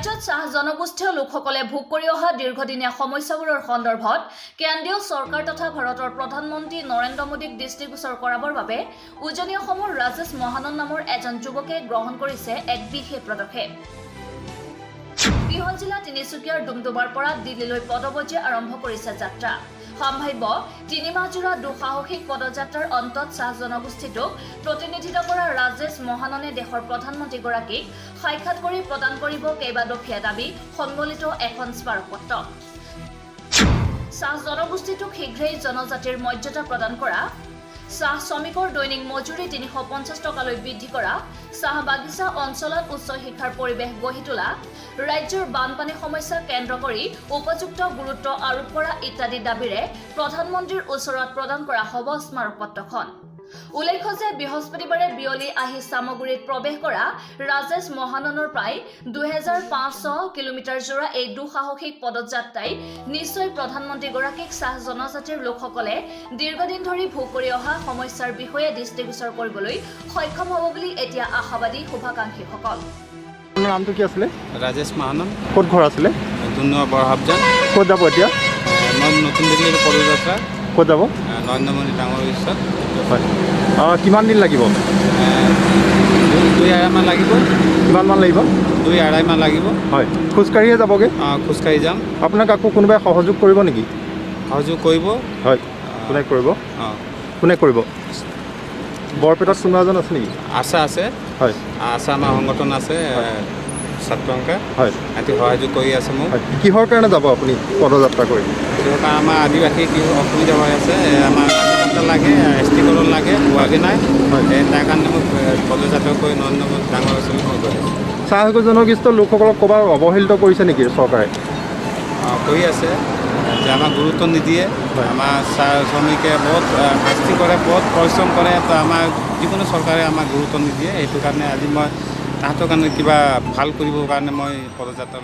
ৰাজ্যত চাহ জনগোষ্ঠীয় লোকসকলে ভোগ কৰি অহা দীৰ্ঘদিনীয়া সমস্যাবোৰৰ সন্দৰ্ভত কেন্দ্ৰীয় চৰকাৰ তথা ভাৰতৰ প্ৰধানমন্ত্ৰী নৰেন্দ্ৰ মোদীক দৃষ্টিগোচৰ কৰাবৰ বাবে উজনি অসমৰ ৰাজেশ মহানন নামৰ এজন যুৱকে গ্ৰহণ কৰিছে এক বিশেষ পদক্ষেপ। বিহল জিলা তিনিচুকীয়াৰ ডুমডুমাৰ পৰা দিল্লীলৈ পদবজে আৰম্ভ কৰিছে যাত্ৰা। সম্ভাৱ্য 3 মাহজোৰা দুঃসাহসিক পদযাত্ৰাৰ অন্তত চাহ জনগোষ্ঠীটোক প্ৰতিনিধিত্ব কৰা ৰাজেশ মহাননে দেশৰ প্ৰধানমন্ত্ৰীগৰাকীক সাক্ষাৎ কৰি প্ৰদান কৰিব কেইবাদফীয়া দাবী সংবলিত এখন স্মাৰকপত্ৰ। চাহ জনগোষ্ঠীটোক শীঘ্ৰেই জনজাতিৰ মৰ্যাদা প্ৰদান কৰা, চাহ শ্ৰমিকৰ দৈনিক মজুৰি 350 টকালৈ বৃদ্ধি কৰা, চাহ বাগিচা অঞ্চলত উচ্চ শিক্ষাৰ পৰিৱেশ গঢ়ি তোলা, ৰাজ্যৰ বানপানী সমস্যা কেন্দ্ৰ কৰি উপযুক্ত গুৰুত্ব আৰোপ কৰা ইত্যাদি দাবীৰে প্ৰধানমন্ত্ৰীৰ ওচৰত প্ৰদান কৰা হ'ব স্মাৰকপত্ৰখন। উল্লেখ্য যে বৃহস্পতিবাৰে বিয়লি আহি চামগুৰিত প্ৰৱেশ কৰা ৰাজেশ মহাননৰ প্ৰায় 2500 কিলোমিটাৰ জোৰা এই দুঃসাহসিক পদযাত্ৰাই নিশ্চয় প্ৰধানমন্ত্ৰীগৰাকীক চাহ জনজাতিৰ লোকসকলে দীৰ্ঘদিন ধৰি ভোগ কৰি অহা সমস্যাৰ বিষয়ে দৃষ্টিগোচৰ কৰিবলৈ সক্ষম হ'ব বুলি এতিয়া আশাবাদী শুভাকাংক্ষীসকল। আপোনাৰ নামটো কি আছিলে? ৰাজেশ মহানন। ক'ত ঘৰ আছিলে? দুনুৱা বৰহাবজান। ক'ত যাব এতিয়া? মই নতুন দিল্লীৰ পদযাত্ৰা। ক'ত যাব? নৰেন্দ্ৰ মোদী ডাঙৰ ওচৰত। হয়। কিমান দিন লাগিব? 2-2.5 মাহ লাগিব। কিমান মান লাগিব? 2-2.5 মাহ লাগিব। হয়। খোজকাঢ়িয়ে যাবগৈ? খোজকাঢ়ি যাম। আপোনাক আকৌ কোনোবাই সহযোগ কৰিব নেকি? সহযোগ কৰিব। হয়। কোনে কৰিব? কোনে কৰিব? বৰপেটাত কোনোবা এজন আছে নেকি? আছে। হয়। আমাৰ সংগঠন আছে ছাত্ৰ সংঘ। হয়। সিহঁতি সহযোগ কৰি আছে মোক। কিহৰ কাৰণে যাব আপুনি পদযাত্ৰা কৰি? কিহৰ কাৰণে আমাৰ আদিবাসী কি অসুবিধা হৈ আছে, আমাৰ লাগে ST কলন লাগে, পোৱাগৈ নাই। তাৰ কাৰণে মোক পদযাত্ৰা কৰি নৰেন্দ্ৰ মোদী ডাঙৰ ওচৰত গৈ আছোঁ। চাহ জনগোষ্ঠীয় লোকসকলক ক'ৰবাত অৱহেলিত কৰিছে নেকি চৰকাৰে? কৰি আছে যে আমাক গুৰুত্ব নিদিয়ে। আমাৰ চাহ শ্ৰমিকে বহুত শাস্তি কৰে, বহুত পৰিশ্ৰম কৰে, তো আমাৰ যিকোনো চৰকাৰে আমাক গুৰুত্ব নিদিয়ে। সেইটো কাৰণে আজি মই তাহাঁতৰ কাৰণে কিবা ভাল কৰিবৰ কাৰণে মই পদযাত্ৰা